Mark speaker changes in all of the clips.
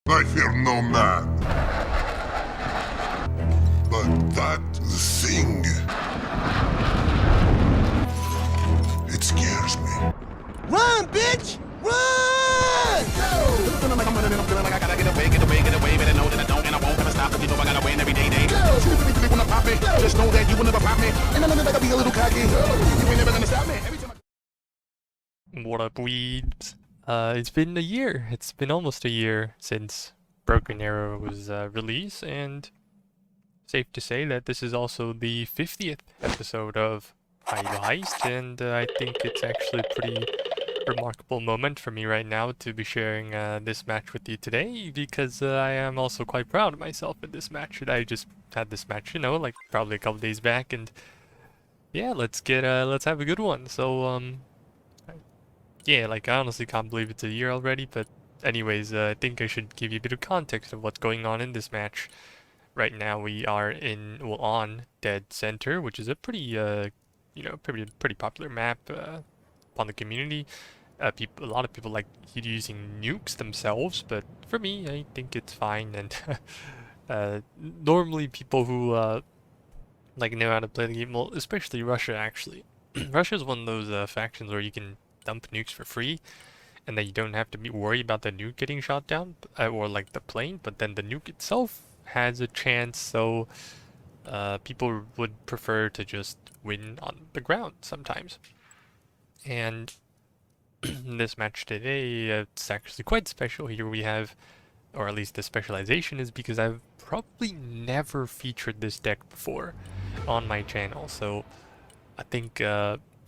Speaker 1: I fear no man. But that thing... it scares me.
Speaker 2: Run, bitch! Run!
Speaker 3: Feeling like I'm running and I'm feeling like I gotta get away, but I know that I don't and I won't ever stop, cause you know I gotta win every day. So if you really wanna pop it, just know that you will never pop me. And I know that I gotta be a little cocky. You ain't never gonna stop me. Every time
Speaker 4: What up, weebs? It's been a year. It's been almost a year since Broken Arrow was released, and safe to say that this is also the 50th episode of Elo Heist, and I think it's actually a pretty remarkable moment for me right now to be sharing this match with you today, because I am also quite proud of myself in this match. And I just had this match, you know, like probably a couple days back, and yeah, let's have a good one. So yeah, like I honestly can't believe it's a year already, but anyways, I think I should give you a bit of context of what's going on in this match. Right now we are on Dead Center, which is a pretty, you know, pretty popular map upon the community. A lot of people like using nukes themselves, but for me, I think it's fine. And normally people who like know how to play the game, well, especially Russia actually. Russia is one of those factions where you can dump nukes for free, and that you don't have to be worried about the nuke getting shot down, or like the plane, but then the nuke itself has a chance, so people would prefer to just win on the ground sometimes. And in this match today, it's actually quite special. Here we have, or at least the specialization is because I've probably never featured this deck before on my channel, so I think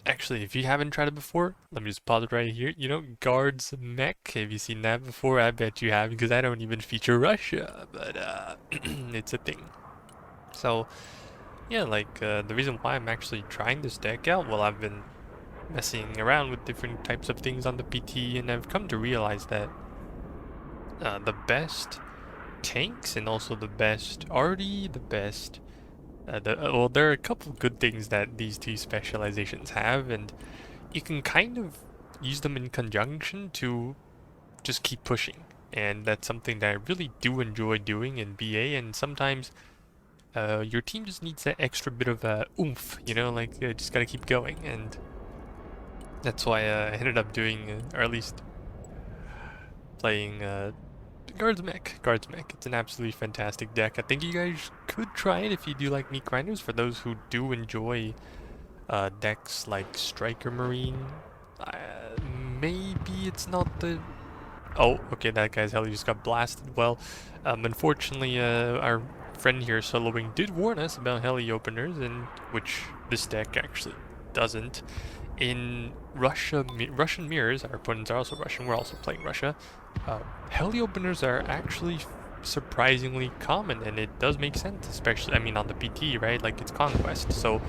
Speaker 4: actually, if you haven't tried it before, let me just pause it right here. You know, Guards Mech, have you seen that before? I bet you have, because I don't even feature Russia, but it's a thing. So, yeah, like, the reason why I'm actually trying this deck out, well, I've been messing around with different types of things on the PT, and I've come to realize that the best tanks, and also the best arty, the best... well, there are a couple of good things that these two specializations have, and you can kind of use them in conjunction to just keep pushing. And that's something that I really do enjoy doing in BA, and sometimes your team just needs that extra bit of oomph, you know, like just gotta keep going. And that's why I ended up doing, or at least playing Guards Mech. It's an absolutely fantastic deck. I think you guys could try it if you do like meat grinders. For those who do enjoy decks like Striker Marine, maybe it's not the... Oh, okay, that guy's heli just got blasted. Well, unfortunately, our friend here, Soloing, did warn us about heli openers, and which this deck actually doesn't. In Russian mirrors, our opponents are also Russian, we're also playing Russia, heli openers are actually surprisingly common, and it does make sense, especially, I mean, on the PT, right? Like, it's Conquest, so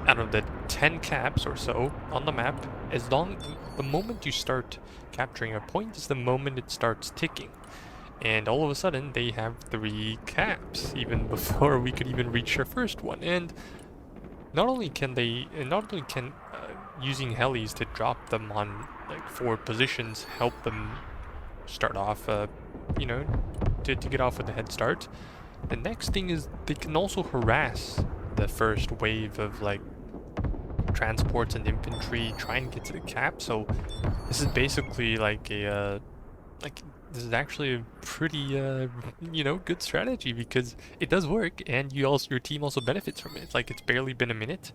Speaker 4: out of the 10 caps or so on the map, the moment you start capturing a point is the moment it starts ticking. And all of a sudden, they have 3 caps, even before we could even reach our first one. And not only can using helis to drop them on like 4 positions help them start off, you know, to get off with a head start. The next thing is they can also harass the first wave of like transports and infantry trying to get to the cap. So this is basically like a this is actually a pretty you know, good strategy, because it does work, and your team also benefits from it. Like, it's barely been a minute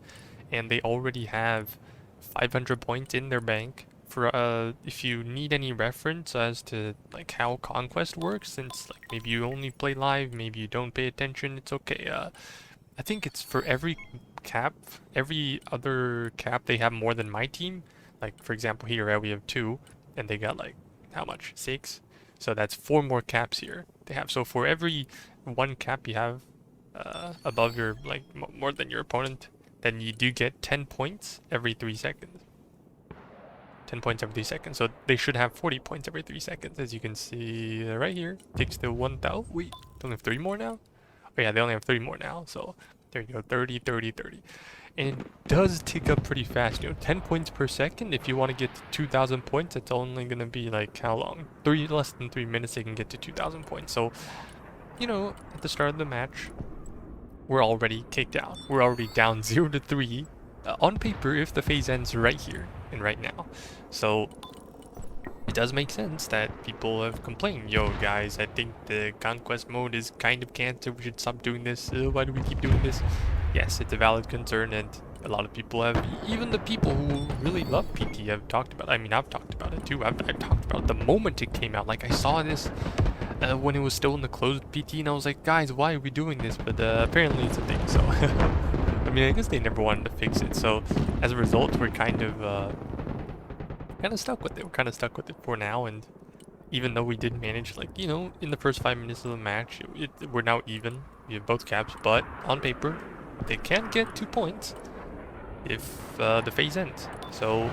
Speaker 4: and they already have 500 points in their bank. For if you need any reference as to like how Conquest works, since like maybe you only play live, maybe you don't pay attention, it's okay. I think it's for every other cap they have more than my team. Like, for example, here we have 2, and they got like how much? 6. So that's 4 more caps here they have. So for every 1 cap you have above your, like, more than your opponent, then you do get 10 points every 3 seconds. 10 points every 3 seconds. So they should have 40 points every 3 seconds, as you can see right here. Takes to 1,000. Wait, they only have 3 more now? Oh yeah, they only have 3 more now. So there you go, 30, 30, 30. and it does tick up pretty fast. You know, 10 points per second. If you want to get to 2,000 points, it's only gonna be like how long? Less than 3 minutes. They can get to 2,000 points. So, you know, at the start of the match, we're already kicked out. We're already down 0-3 on paper if the phase ends right here and right now. So it does make sense that people have complained. Yo, guys, I think the Conquest mode is kind of cancer. We should stop doing this. Why do we keep doing this? Yes, it's a valid concern, and a lot of people have, even the people who really love PT have talked about it. I mean, I've talked about it too. I've talked about it the moment it came out. Like, I saw this when it was still in the closed PT, and I was like, guys, why are we doing this? But apparently it's a thing, so I mean, I guess they never wanted to fix it. So as a result, we're kind of stuck with it. We're kind of stuck with it for now, and even though we did manage, like, you know, in the first 5 minutes of the match, we're now even. We have both caps, but on paper, they can get 2 points if the phase ends. So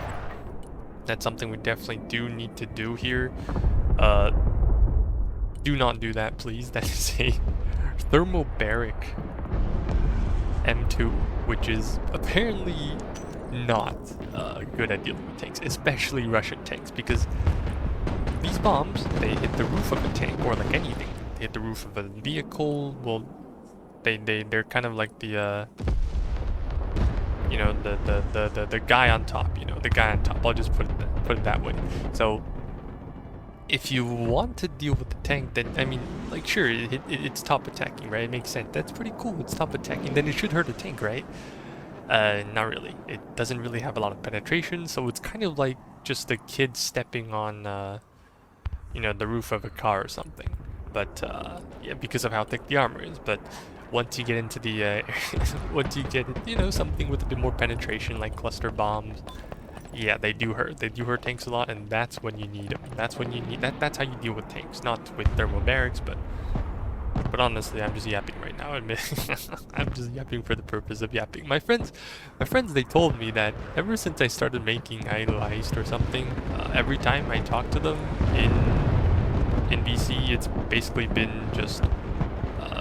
Speaker 4: that's something we definitely do need to do here. Do not do that, please. That is a thermobaric M2, which is apparently not good at dealing with tanks, especially Russian tanks, because these bombs, they hit the roof of a tank, or like anything. They hit the roof of a vehicle. Well, they're kind of like the you know, the guy on top. You know, the guy on top. I'll just put it that way. So if you want to deal with the tank, then, I mean, like, sure, it's top attacking, right? It makes sense. That's pretty cool. It's top attacking. Then it should hurt a tank, right? Not really. It doesn't really have a lot of penetration, so it's kind of like just a kid stepping on, you know, the roof of a car or something. But, yeah, because of how thick the armor is. But once you get into the, once you get, you know, something with a bit more penetration, like cluster bombs, yeah, they do hurt. They do hurt tanks a lot, and that's when you need them. That's when you need that's how you deal with tanks, not with thermobarics, but honestly, I'm just yapping right now. I'm just yapping for the purpose of yapping. My friends, they told me that ever since I started making Elo Heist or something, every time I talk to them in BC, it's basically been just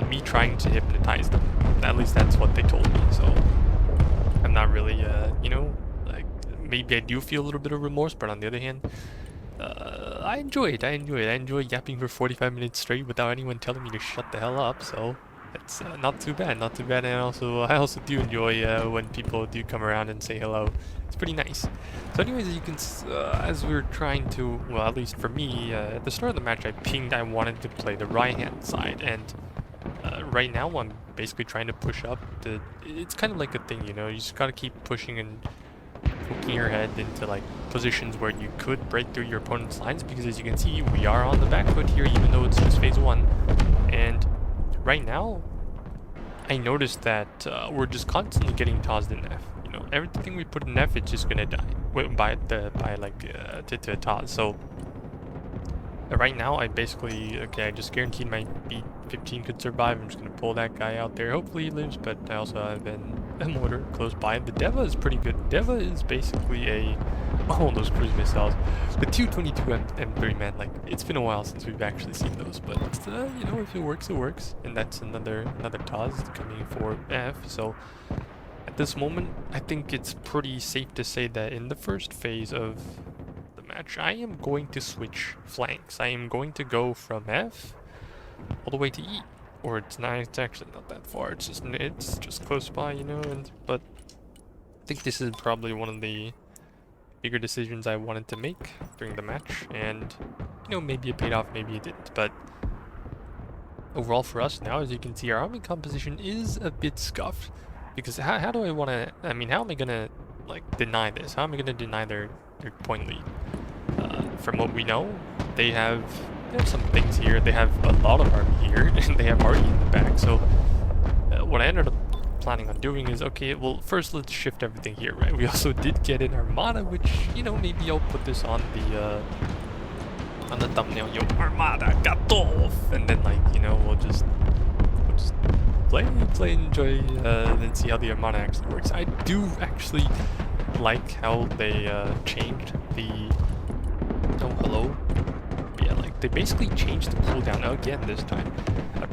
Speaker 4: me trying to hypnotize them. At least that's what they told me. So I'm not really, you know, like, maybe I do feel a little bit of remorse, but on the other hand, I enjoy it. I enjoy yapping for 45 minutes straight without anyone telling me to shut the hell up. So it's not too bad, not too bad. And I also do enjoy when people do come around and say hello. It's pretty nice. So anyways, as you can, as we're trying to, well, at least for me, at the start of the match, I pinged I wanted to play the right-hand side, and right now I'm basically trying to push up. It's kind of like a thing, you know. You just gotta keep pushing and poking your head into like positions where you could break through your opponent's lines, because as you can see, we are on the back foot here, even though it's just phase 1. And right now, I noticed that we're just constantly getting tossed in F. You know, everything we put in F, it's just gonna die by to toss. So right now, I basically, okay, I just guaranteed my B-15 could survive. I'm just gonna pull that guy out there. Hopefully he lives, but I also have a mortar close by. The Deva is pretty good. Deva is basically those cruise missiles. The 222 M3, man, like, it's been a while since we've actually seen those, but you know, if it works, it works. And that's another TOS coming for F. So at this moment, I think it's pretty safe to say that in the first phase of the match, I am going to switch flanks. I am going to go from F all the way to E. Or it's actually not that far. It's just close by, you know. But I think this is probably one of the bigger decisions I wanted to make during the match, and you know, maybe it paid off, maybe it didn't. But overall, for us now, as you can see, our army composition is a bit scuffed, because how do I want to? I mean, how am I gonna like deny this? How am I gonna deny their point lead? From what we know, they have some things here. They have a lot of army here, and they have arty in the back. So what I ended up planning on doing is, okay, well, first let's shift everything here, right? We also did get an Armada, which, you know, maybe I'll put this on the thumbnail. Yo, Armada got off, and then, like, you know, we'll just play, enjoy, and see how the Armada actually works. I do actually like how they changed the. Oh, hello. Yeah, like, they basically changed the cooldown again this time.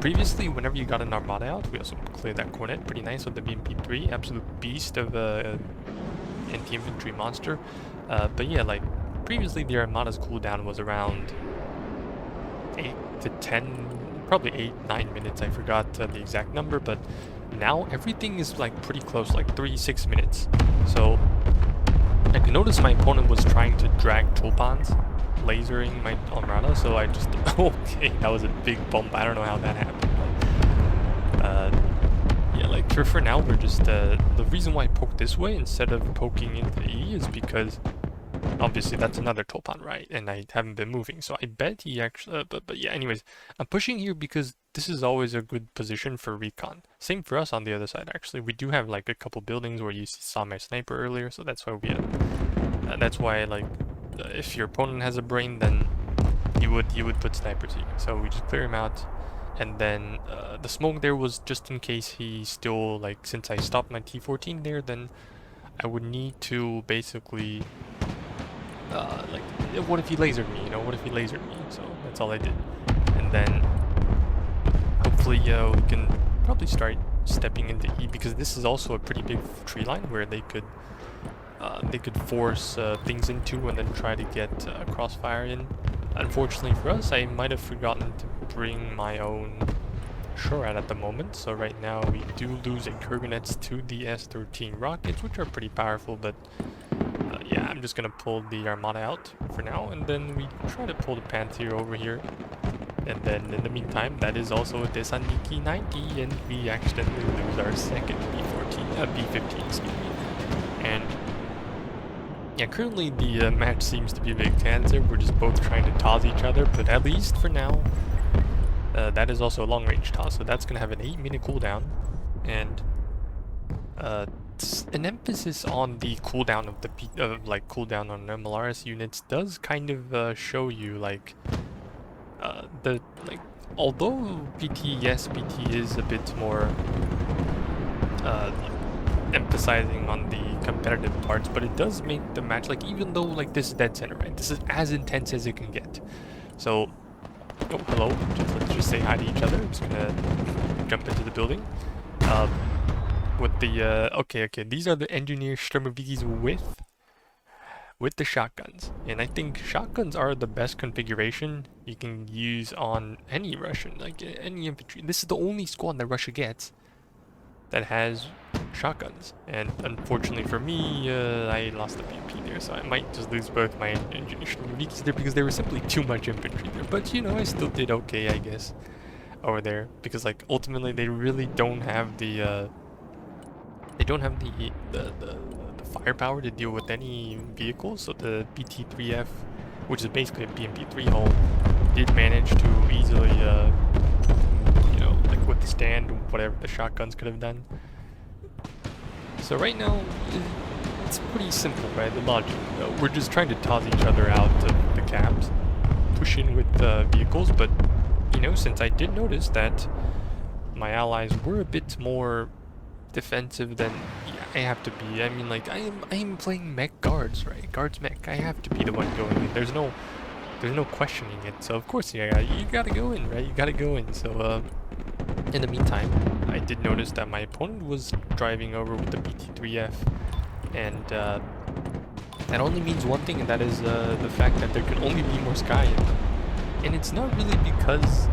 Speaker 4: Previously, whenever you got an Armada out, we also cleared that cornet pretty nice with the BMP3, absolute beast of anti-infantry monster. But yeah, like previously the Armada's cooldown was around 8 to 10, probably 8-9 minutes. I forgot the exact number, but now everything is like pretty close, like 3-6 minutes. So I could notice my opponent was trying to drag Tulpans, lasering my Armada, so I just okay, that was a big bump. I don't know how that happened. Yeah, like for now we're just the reason why I poke this way instead of poking into E is because obviously that's another Tulpan, right? And I haven't been moving, so I bet he actually but yeah, anyways, I'm pushing here because this is always a good position for recon. Same for us on the other side, actually. We do have like a couple buildings where you saw my sniper earlier, so that's why we that's why, like, if your opponent has a brain, then you would put snipers here. So we just clear him out, and then the smoke there was just in case he still, like, since I stopped my T14 there, then I would need to basically like, what if he lasered me, you know, what if he lasered me? So that's all I did. And then hopefully we can probably start stepping into E, because this is also a pretty big tree line where they could force things into and then try to get crossfire in. Unfortunately for us, I might have forgotten to bring my own Shorad at the moment, so right now we do lose a Kurganets to the S-13 rockets, which are pretty powerful, but yeah, I'm just gonna pull the Armada out for now, and then we try to pull the Panther over here. And then in the meantime, that is also a Desaniki 90, and we accidentally lose our second B15, excuse me. And yeah, currently the match seems to be a big cancer. We're just both trying to toss each other, but at least for now, that is also a long-range toss, so that's gonna have an 8-minute cooldown, and an emphasis on the cooldown of the cooldown on MLRS units does kind of show you, like, although PT is a bit more emphasizing on the competitive parts, but it does make the match, like, even though, like, this is dead center, right? This is as intense as it can get. So, oh, hello, let's just say hi to each other. I'm just gonna jump into the building. With the, okay, these are the Engineer Shturmovikis with the shotguns. And I think shotguns are the best configuration you can use on any Russian, like any infantry. This is the only squad that Russia gets that has shotguns. And unfortunately for me, I lost the BP there, so I might just lose both my Engineer Shturmovikis there because there was simply too much infantry there. But, you know, I still did okay, I guess, over there. Because, like, ultimately they really don't have the, the firepower to deal with any vehicles, so the BT-3F, which is basically a BMP-3 hull, did manage to easily, you know, like, withstand whatever the shotguns could have done. So right now, it's pretty simple, right? The logic. We're just trying to toss each other out of the caps, push in with vehicles, but, you know, since I did notice that my allies were a bit more defensive than I have to be. I mean, like, I am playing mech guards, right? Guards mech. I have to be the one going in. There's no questioning it. So of course, yeah, you gotta go in, right? You gotta go in. So in the meantime, I did notice that my opponent was driving over with the BT-3F, and that only means one thing, and that is the fact that there can only be more sky in them. And it's not really because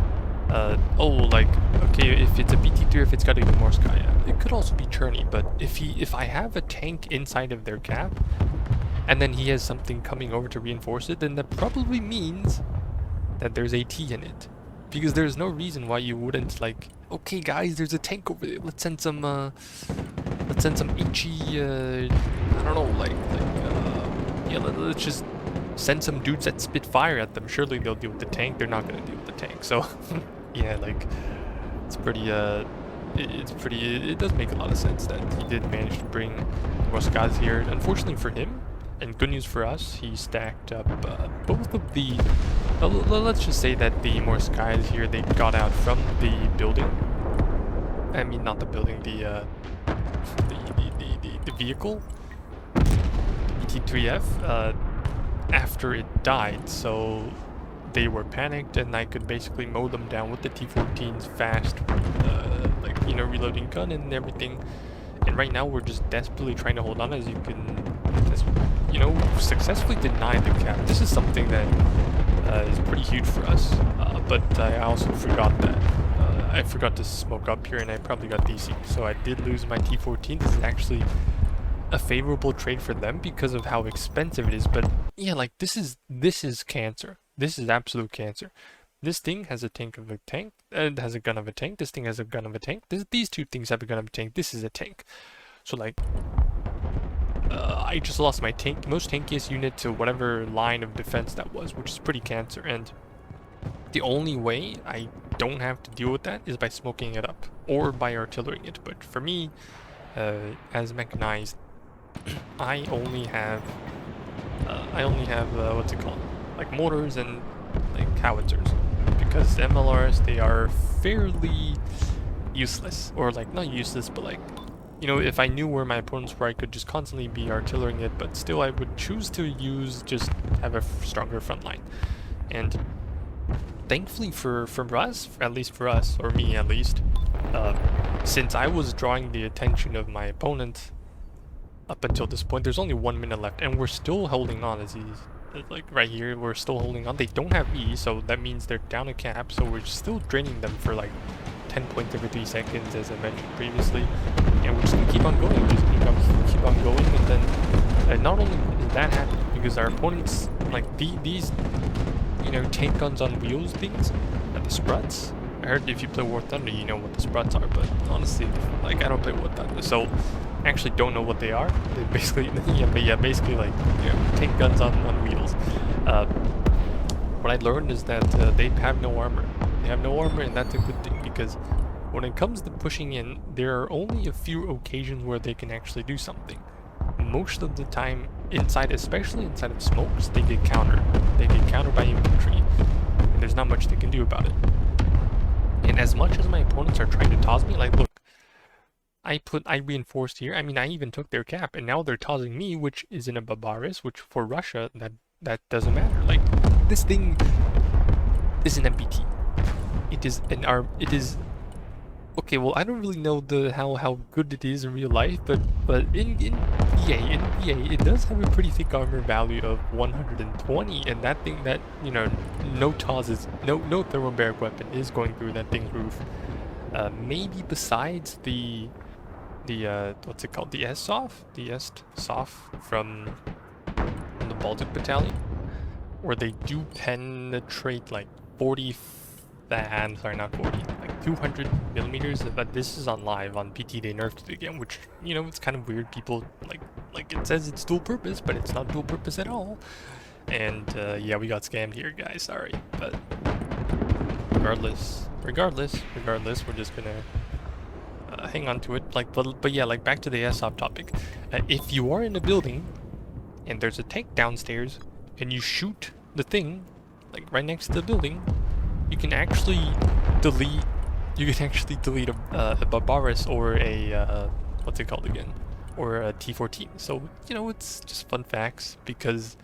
Speaker 4: oh, like, okay, if it's a BT-3F, it's gotta be more sky. It could also be Cherney, but if I have a tank inside of their cap, and then he has something coming over to reinforce it, then that probably means that there's AT in it. Because there's no reason why you wouldn't, like, okay guys, there's a tank over there, let's send some HE, I don't know, like, yeah, let's just send some dudes that spit fire at them. Surely they'll deal with the tank. They're not gonna deal with the tank. So, yeah, like, it's pretty, it does make a lot of sense that he did manage to bring more skies here. Unfortunately for him, and good news for us, he stacked up both of the, let's just say that the more skies here, they got out from the building. I mean, not the building, the vehicle, BT-3F, after it died. So they were panicked, and I could basically mow them down with the T14's fast, like, you know, reloading gun and everything. And right now we're just desperately trying to hold on, as you can, you know, successfully deny the cap. This is something that is pretty huge for us, but I also forgot that. I forgot to smoke up here, and I probably got DC, so I did lose my T14. This is actually a favorable trade for them because of how expensive it is. But yeah, like this is cancer. This is absolute cancer. This thing has a tank of a tank, and has a gun of a tank. This thing has a gun of a tank. These two things have a gun of a tank. This is a tank. So like, I just lost my most tankiest unit to whatever line of defense that was, which is pretty cancer. And the only way I don't have to deal with that is by smoking it up or by artillerying it. But for me, as mechanized, I only have what's it called, like mortars and like howitzers, because MLRs, they are fairly useless, or like not useless, but like, you know, if I knew where my opponents were, I could just constantly be artillerying it, but still I would choose to just have a stronger front line. And thankfully for us, at least for us, or me at least, since I was drawing the attention of my opponent up until this point, there's only 1 minute left, and we're still holding on. As he's like right here, we're still holding on. They don't have E, so that means they're down a cap, so we're still draining them for like 10 points every 3 seconds, as I mentioned previously, and we're just gonna keep on going, just keep on going. And then not only is that happening, because our opponents, like these, you know, tank guns on wheels things, the spruts. I heard if you play War Thunder, you know what the spruts are, but honestly, like, I don't play War Thunder, so I actually don't know what they are. They basically, basically like, you know, tank guns on wheels. What I learned is that they have no armor. They have no armor, and that's a good thing, because when it comes to pushing in, there are only a few occasions where they can actually do something. Most of the time, especially inside of smokes, they get countered. They get countered by infantry, and there's not much they can do about it. And as much as my opponents are trying to toss me, like, look, I reinforced here. I mean, I even took their cap, and now they're tossing me, which is in a Barbaris, which for Russia, that doesn't matter. Like, this thing is an MBT. It is okay, well, I don't really know how good it is in real life, but in EA, it does have a pretty thick armor value of 120, and that thing, that, you know, no thermobaric weapon is going through that thing's roof. Maybe besides the what's it called, the ESTSOF from the Baltic Battalion, where they do penetrate like 200 millimeters, but this is on live. On PT they nerfed it again, which, you know, it's kind of weird. People like it says it's dual purpose, but it's not dual purpose at all. And yeah, we got scammed here, guys, sorry. But regardless, we're just gonna hang on to it. Like, but yeah, like, back to the ESTSOF topic. If you are in a building and there's a tank downstairs and you shoot the thing like right next to the building, you can actually delete a Barbaris or a what's it called again, or a T14. So, you know, it's just fun facts, because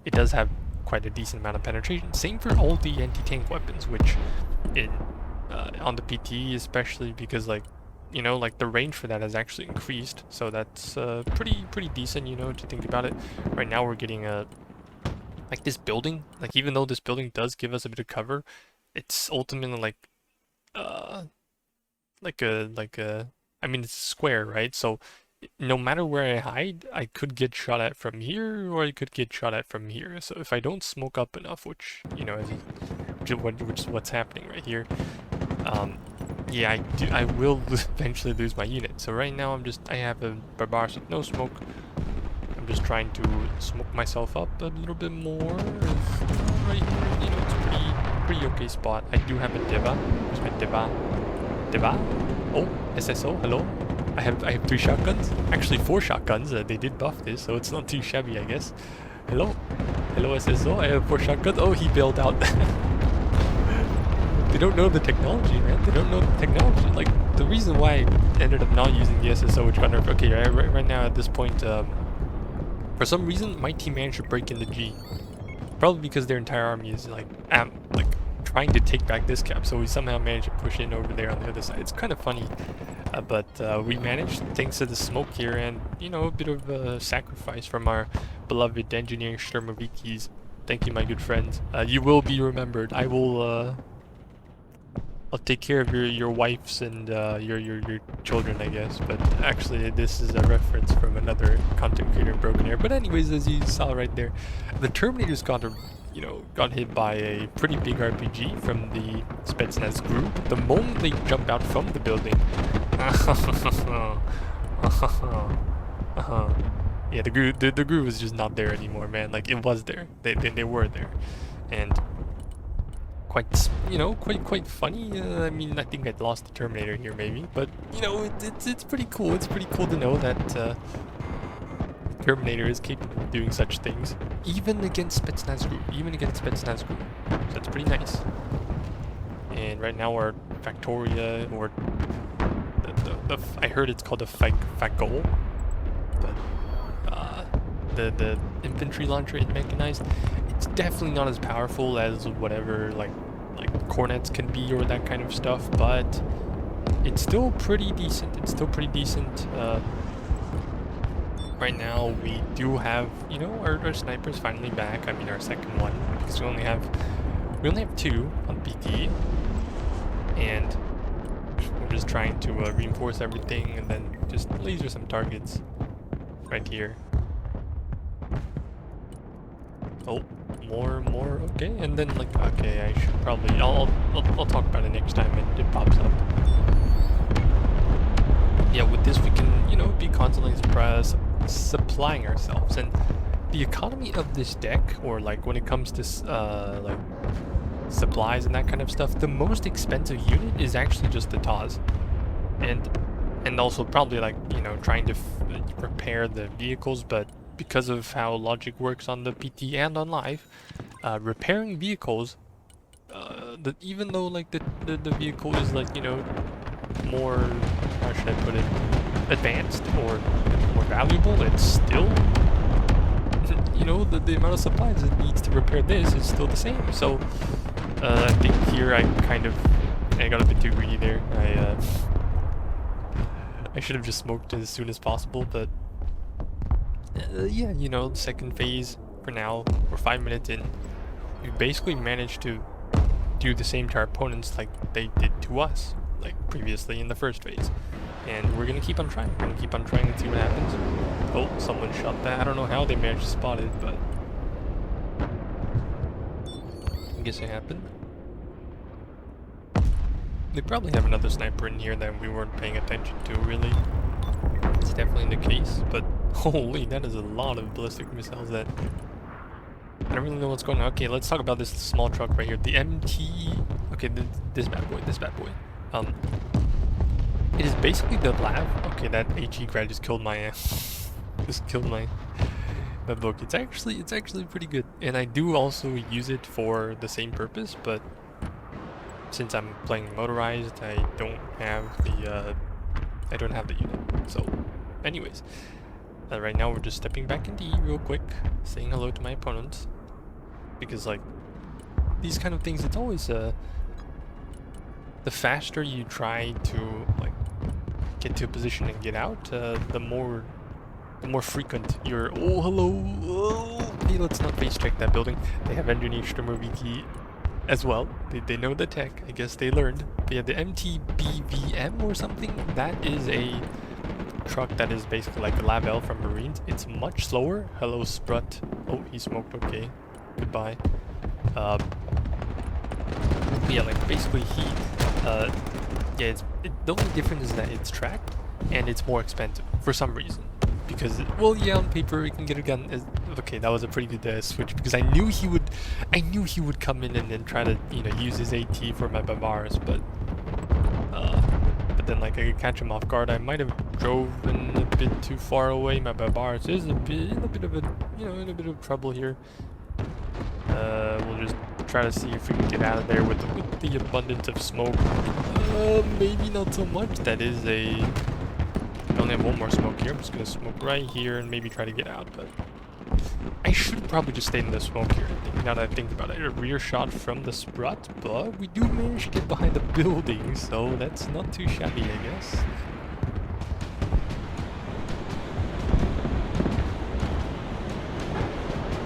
Speaker 4: it does have quite a decent amount of penetration. Same for all the anti-tank weapons, which on the PTE especially, because, like, you know, like, the range for that has actually increased, so that's pretty decent, you know, to think about it. Right now we're getting like, this building, like, even though this building does give us a bit of cover, it's ultimately like I mean, it's a square, right? So no matter where I hide, I could get shot at from here, or I could get shot at from here. So if I don't smoke up enough, which, you know, which is what's happening right here, yeah, I will eventually lose my unit. So right now I have a Barbaris with no smoke. I'm just trying to smoke myself up a little bit more. Right here, you know, it's a pretty okay spot. I do have a Deva. Where's my Deva? Oh, SSO, hello. I have 3 shotguns. Actually 4 shotguns. They did buff this, so it's not too shabby, I guess. Hello SSO. I have 4 shotguns. Oh, he bailed out. They don't know the technology, man. They don't know the technology. Like, the reason why I ended up not using the SSO, which got nerfed. Okay, right now at this point, for some reason my team managed to break into G. Probably because their entire army is like trying to take back this cap, so we somehow managed to push in over there on the other side. It's kind of funny, but we managed thanks to the smoke here and, you know, a bit of a sacrifice from our beloved Engineering Shturmovikis. Thank you, my good friends. You will be remembered. I will I'll take care of your wives and your children, I guess. But actually, this is a reference from another content creator in Broken Arrow. But anyways, as you saw right there, the Terminators got hit by a pretty big RPG from the Spetsnaz group. The moment they jump out from the building, yeah, the groove was just not there anymore, man. Like, it was there. They were there, and quite funny. I mean, I think I'd lost the Terminator here maybe, but you know, it's pretty cool. It's pretty cool to know that Terminator is capable of doing such things, even against Spetsnaz group. So that's pretty nice. And right now our Factoria, or I heard it's called a Facol, the infantry launcher in Mechanized. It's definitely not as powerful as whatever like cornets can be or that kind of stuff, but it's still pretty decent. Right now we do have, you know, our snipers finally back. I mean, our second one, because we only have 2 on PTE, and we're just trying to reinforce everything and then just laser some targets right here. Oh, more, okay, and then like, okay, I should probably, I'll talk about it next time it pops up. Yeah, with this we can, you know, be constantly supplying ourselves, and the economy of this deck, or like when it comes to like supplies and that kind of stuff, the most expensive unit is actually just the TOS, and also probably like, you know, trying to repair the vehicles, but because of how logic works on the PT and on live, repairing vehicles, even though like the vehicle is like, you know, more, how should I put it, advanced or more valuable, it's still, you know, the amount of supplies it needs to repair this is still the same. So I think here I got a bit too greedy there. I should have just smoked as soon as possible, but yeah, you know, the second phase for now, we're 5 minutes in. We basically managed to do the same to our opponents like they did to us, like previously in the first phase. And we're gonna keep on trying. We're gonna keep on trying and see what happens. Oh, someone shot that. I don't know how they managed to spot it, but I guess it happened. They probably have another sniper in here that we weren't paying attention to, really. It's definitely the case, but holy, that is a lot of ballistic missiles that I don't really know what's going on. Okay, let's talk about this small truck right here. The MT... Okay, this bad boy. It is basically the lab. Okay, that HE grad just killed my ass. Just killed my book. It's actually pretty good. And I do also use it for the same purpose, but since I'm playing motorized, I don't have the unit. So anyways, right now we're just stepping back into E real quick, saying hello to my opponents, because like these kind of things, it's always the faster you try to like get to a position and get out, the more frequent your hey, let's not face check that building. They have Ingenery Shturmoviki as well. They know the tech, I guess they learned. But yeah, the MTBVM or something, that is a truck that is basically like the Lav L from Marines. It's much slower. Hello, Sprut. Oh, he smoked. Okay, goodbye. Yeah, like basically yeah, the only difference is that it's tracked and it's more expensive for some reason. Because, well, yeah, on paper you can get a gun. Okay, that was a pretty good switch, because I knew he would come in and then try to, you know, use his AT for my Bavaris, but then like I could catch him off guard. I might have driven a bit too far away. My Bavaris is in a bit of trouble here. We'll just try to see if we can get out of there with the abundance of smoke. Maybe not so much. That is I only have one more smoke here. I'm just gonna smoke right here and maybe try to get out, but I should probably just stay in the smoke here, I think, now that I think about it. A rear shot from the sprut, but we do manage to get behind the building, so that's not too shabby, I guess.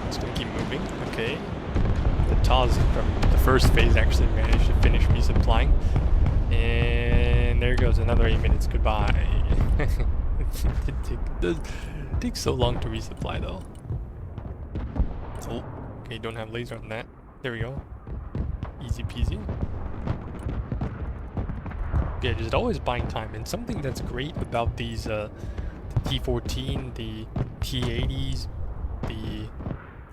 Speaker 4: It's gonna keep moving, okay. The Taz from the first phase actually managed to finish resupplying. And there goes another 8 minutes, goodbye. It takes so long to resupply though. Oh, okay, don't have laser on that. There we go. Easy peasy. Yeah, just always buying time. And something that's great about these, the T14, the T80s, the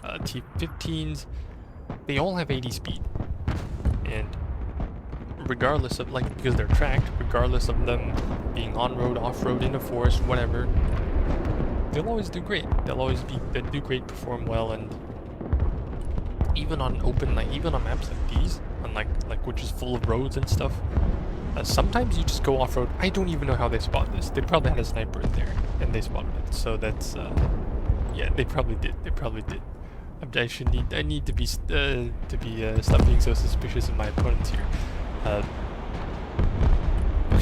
Speaker 4: T15s, they all have 80 speed. And regardless of, like, because they're tracked, regardless of them being on-road, off-road, in the forest, whatever, they'll always do great. They do great, perform well, and even on open, like, even on maps like these, on like which is full of roads and stuff, sometimes you just go off-road. I don't even know how they spot this. They probably had a sniper in there, and they spotted it. So that's, yeah, they probably did. I need to be stop being so suspicious of my opponents here.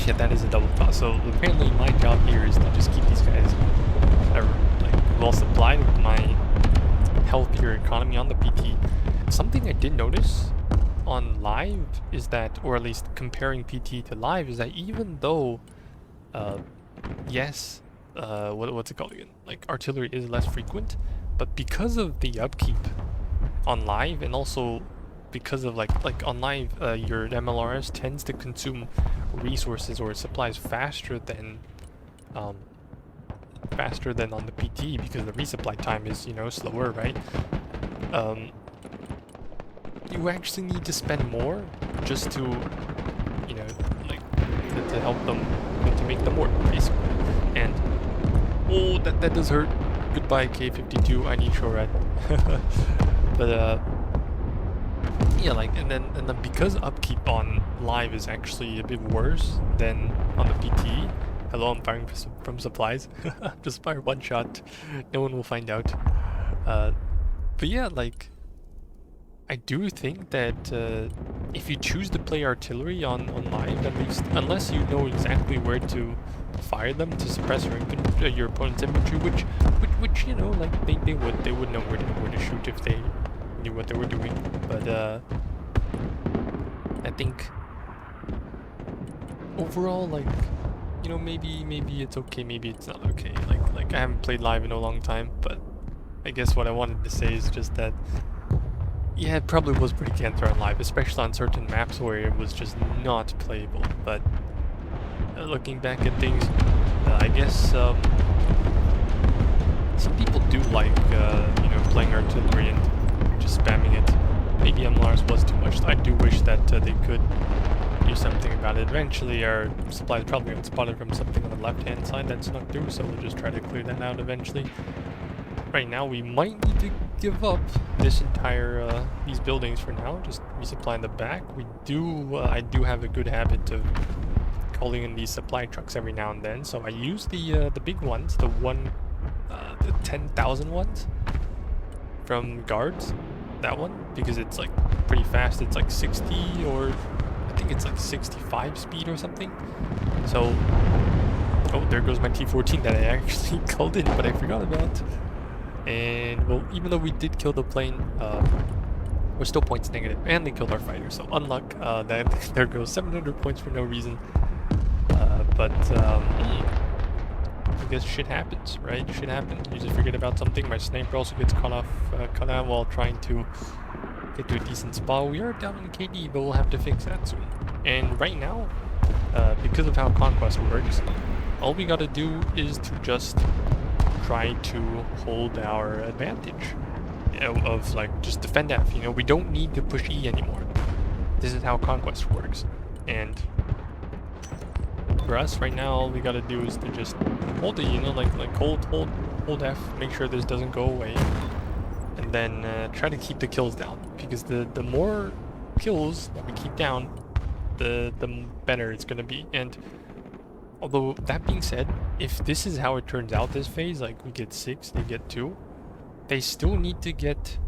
Speaker 4: Yeah, that is a double toss. So apparently my job here is to just keep these guys like well supplied with my healthier economy on the PT. Something I did notice on live is that, or at least comparing PT to live, is that even though, yes, what's it called again? Like artillery is less frequent, but because of the upkeep on live, and also because of like on live, your MLRS tends to consume resources or supplies faster than on the PT, because the resupply time is, you know, slower, right? You actually need to spend more just to, you know, like to help them, to make them work, basically. And oh, that does hurt. Goodbye K52. I need shore red. But yeah, like, and then because upkeep on live is actually a bit worse than on the PT. Hello, I'm firing from supplies. Just fire one shot, no one will find out. But yeah, like, I do think that if you choose to play artillery on live, at least, unless you know exactly where to fire them to suppress your opponent's infantry, which you know, like they would know where to shoot if they knew what they were doing. But I think overall, like, you know, maybe it's okay, maybe it's not okay. Like I haven't played live in a long time, but I guess what I wanted to say is just that, yeah, it probably was pretty cancer on live, especially on certain maps where it was just not playable. But looking back at things, I guess some people do like, you know, playing artillery and just spamming it. Maybe MLRs was too much. I do wish that they could do something about it. Eventually our supplies probably got spotted from something on the left-hand side that's not through, so we'll just try to clear that out eventually. Right now we might need to give up this entire these buildings for now, just resupply in the back. We do I do have a good habit of calling in these supply trucks every now and then, so I use the big ones, the 10,000 ones from guards, that one, because it's like pretty fast. It's like 60, or I think it's like 65 speed or something. So, oh, there goes my T14 that I actually called in, but I forgot about. And well, even though we did kill the plane, we're still points negative, and they killed our fighter, so unluck. That there goes 700 points for no reason. But I guess shit happens, right? Shit happens. You just forget about something. My sniper also gets cut out while trying to get to a decent spot. We are down in KD, but we'll have to fix that soon. And right now, because of how Conquest works, all we gotta do is to just try to hold our advantage of, like, just defend F. You know, we don't need to push E anymore. This is how Conquest works. And for us right now, all we gotta do is to just hold it, you know, like hold F, make sure this doesn't go away, and then try to keep the kills down, because the more kills that we keep down, the better it's gonna be. And although that being said, if this is how it turns out this phase, like we get 6, they get 2, they still need to get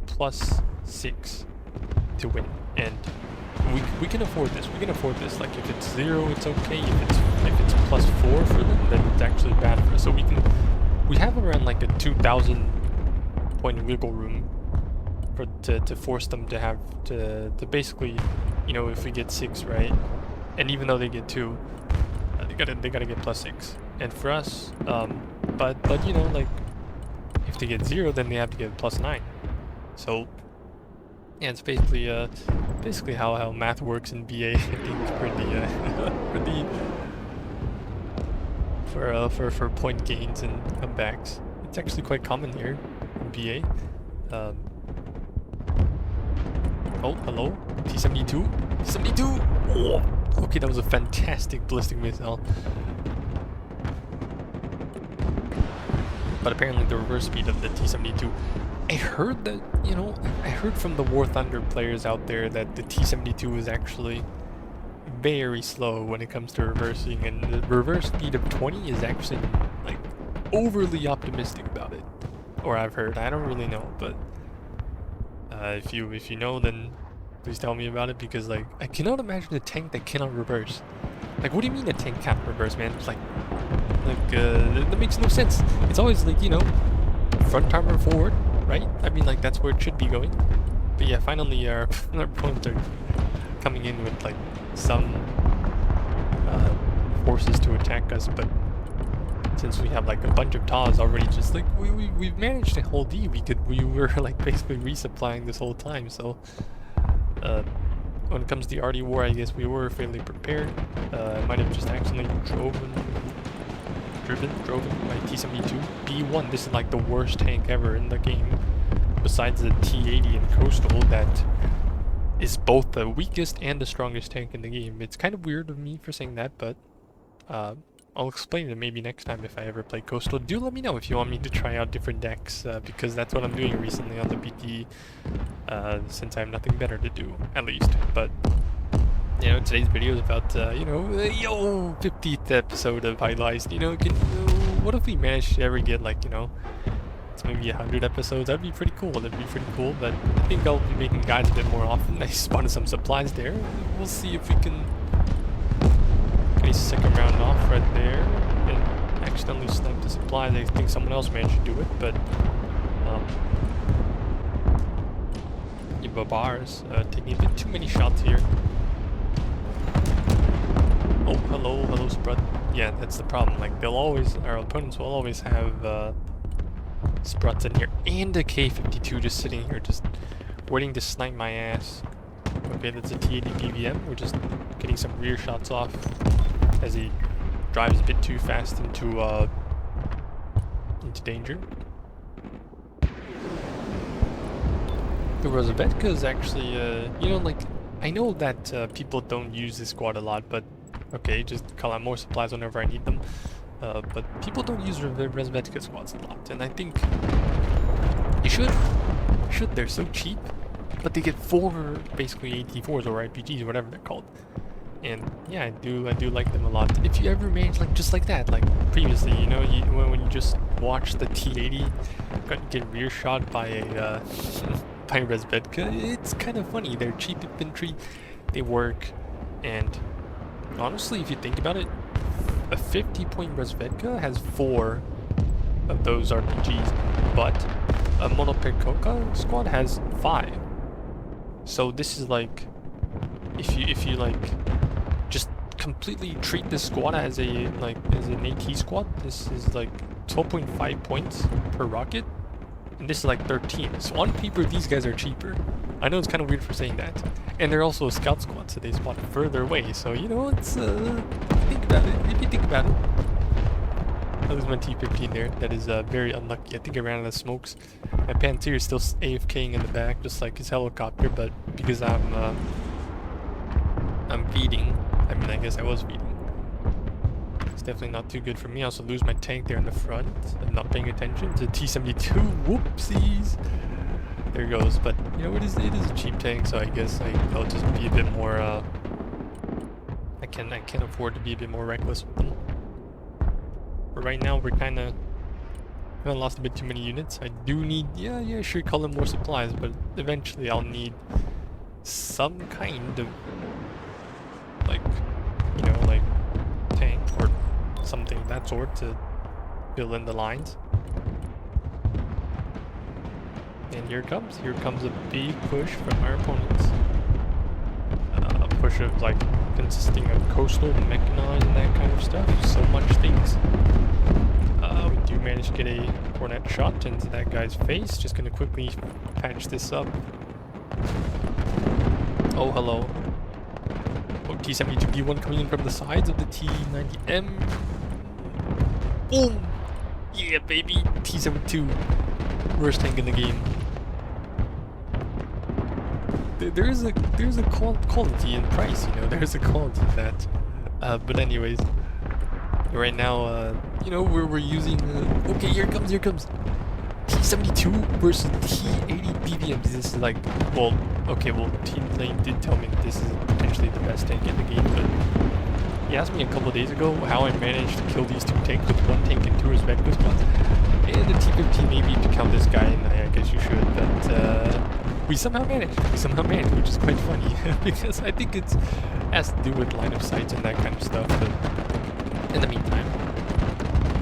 Speaker 4: +6 to win, and we can afford this. We can afford this. Like if it's 0, it's okay. If it's +4 for them, then it's actually bad for us. So we have around like a 2,000 point wiggle room for to force them to have to basically, you know, if we get 6 right, and even though they get 2, they gotta get +6. And for us, but you know, like if they get 0, then they have to get +9. So yeah, it's basically how math works in BA. I think for point gains and comebacks. It's actually quite common here in BA. Oh, hello, T-72. T-72. Oh, okay, that was a fantastic ballistic missile. But apparently the reverse speed of the T-72. I heard that, you know, I heard from the War Thunder players out there that the T-72 is actually very slow when it comes to reversing, and the reverse speed of 20 is actually like overly optimistic about it. Or I've heard, I don't really know, but if you know, then please tell me about it, because like I cannot imagine a tank that cannot reverse. Like, what do you mean a tank can't reverse, man? It's like that makes no sense. It's always like, you know, front armor forward, right? I mean, like, that's where it should be going. But yeah, finally our opponents are coming in with like some forces to attack us, but since we have like a bunch of TAWs already, just like we've managed to hold E. We were like basically resupplying this whole time. So when it comes to the arty war, I guess we were fairly prepared. I might have just accidentally driven my T-72 B1. This is like the worst tank ever in the game, besides the T-80 and Coastal, that is both the weakest and the strongest tank in the game. It's kind of weird of me for saying that, but I'll explain it maybe next time if I ever play Coastal. Do let me know if you want me to try out different decks, because that's what I'm doing recently on the PTE, since I have nothing better to do, at least. But you know, today's video is about, you know, 50th episode of Idolized. You know, what if we managed to ever get, like, you know, it's maybe 100 episodes? That'd be pretty cool. That'd be pretty cool. But I think I'll be making guides a bit more often. I spotted some supplies there. We'll see if we can get a second round off right there and accidentally snipe the supplies. I think someone else managed to do it, but Babar's taking a bit too many shots here. Oh, hello, Sprut. Yeah, that's the problem. Like, our opponents will always have Spruts in here, and a K-52 just sitting here, just waiting to snipe my ass. Okay, that's a T-80 BVM. We're just getting some rear shots off as he drives a bit too fast into danger. The Razvedkas is actually, you know, like, I know that people don't use this squad a lot, but okay, just call out more supplies whenever I need them. But people don't use Razvedka squads a lot, and I think you should. They're so cheap, but they get 4 basically AT4s or IPGs or whatever they're called. And yeah, I do like them a lot. If you ever manage like just like that, like previously, you know, when you just watch the T-80 get rear shot by a by Razvedka, it's kind of funny. They're cheap infantry, they work, and honestly, if you think about it, a 50-point Razvedka has 4 of those RPGs, but a Monopekoka squad has 5. So this is like, if you like just completely treat this squad as an AT squad, this is like 12.5 points per rocket, and this is like 13. So on paper, these guys are cheaper. I know it's kind of weird for saying that, and they're also a scout squad, so they spawn further away. So you know, it's think about it. If you think about it, I lose my T-15 there. That is very unlucky. I think I ran out of smokes. My Panther is still AFKing in the back, just like his helicopter. But because I'm feeding, I mean, I guess I was feeding. It's definitely not too good for me. I also lose my tank there in the front. I'm not paying attention to T-72. Whoopsies. There it goes. But you know, it is a cheap tank, so I guess I'll just be a bit more. I can afford to be a bit more reckless with them. But right now we're kind of I lost a bit too many units. I do need, yeah, sure, call them more supplies, but eventually I'll need some kind of, like, you know, like, tank or something of that sort to fill in the lines. And here comes a big push from our opponents. A push of, like, consisting of coastal, mechanized, and that kind of stuff. So much things. We do manage to get a cornet shot into that guy's face. Just gonna quickly patch this up. Oh, hello. Oh, T-72B1 coming in from the sides of the T-90M. Boom! Yeah, baby! T-72. Worst tank in the game. There's a quality in price, you know. There's a quality in that. But anyways, right now, you know, we're using. Okay, here it comes. T-72 versus T-80 BBMs. This is like, well, okay, well, Team Lane did tell me that this is potentially the best tank in the game, but he asked me a couple of days ago how I managed to kill these two tanks with one tank and two Razvedkas spots. And the T-15, maybe to count this guy, and I guess you should, but we somehow managed, which is quite funny, because I think it has to do with line of sight and that kind of stuff, but in the meantime,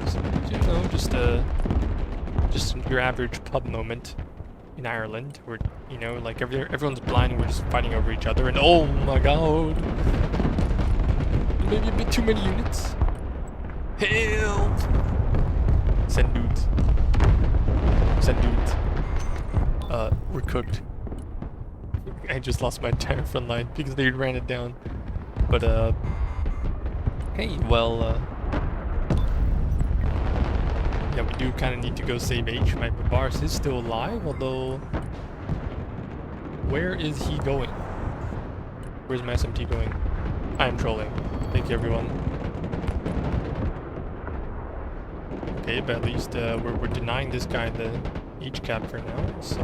Speaker 4: so, you know, just your average pub moment in Ireland, where, you know, like everyone's blind and we're just fighting over each other, and oh my god, maybe a bit too many units. Help! Send dudes. We're cooked. I just lost my entire front line because they ran it down. But hey, well, yeah, we do kind of need to go save H. My Bars is still alive, although where is he going? Where's my SMT going? I am trolling. Thank you, everyone. Okay, but at least we're denying this guy the H cap for now, so.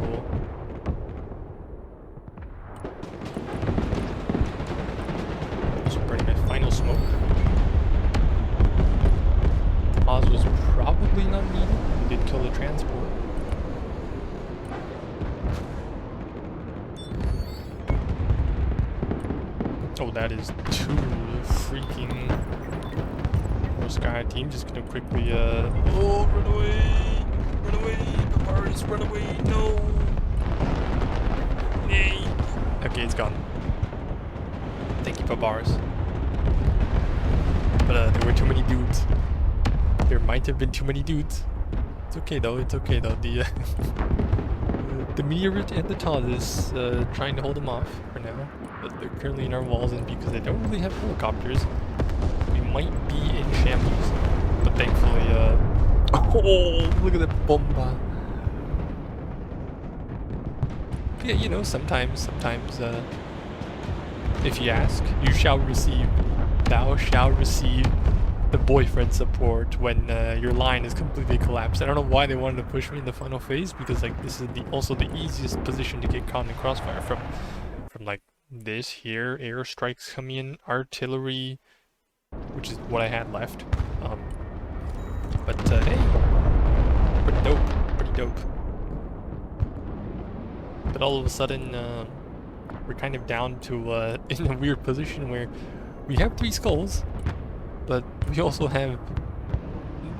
Speaker 4: Just burning my final smoke. Oz was probably not needed. We did kill the transport. Oh, that is two freaking. Sky team just gonna quickly oh, run away, Bars, run away, no, nay. Okay, it's gone. Thank you, Bars. But there were too many dudes. There might have been too many dudes. It's okay though. The the meteorite and the Taz is trying to hold them off for now, but they're currently in our walls, and because they don't really have helicopters, might be in shambles, but thankfully, oh, look at that bomba. Yeah, you know, sometimes, if you ask, you shall receive. Thou shalt receive the boyfriend support when your line is completely collapsed. I don't know why they wanted to push me in the final phase, because like this is also the easiest position to get caught in the crossfire from like this here, airstrikes coming in, artillery, which is what I had left. But hey, pretty dope. But all of a sudden, we're kind of down to in a weird position where we have 3 skulls, but we also have.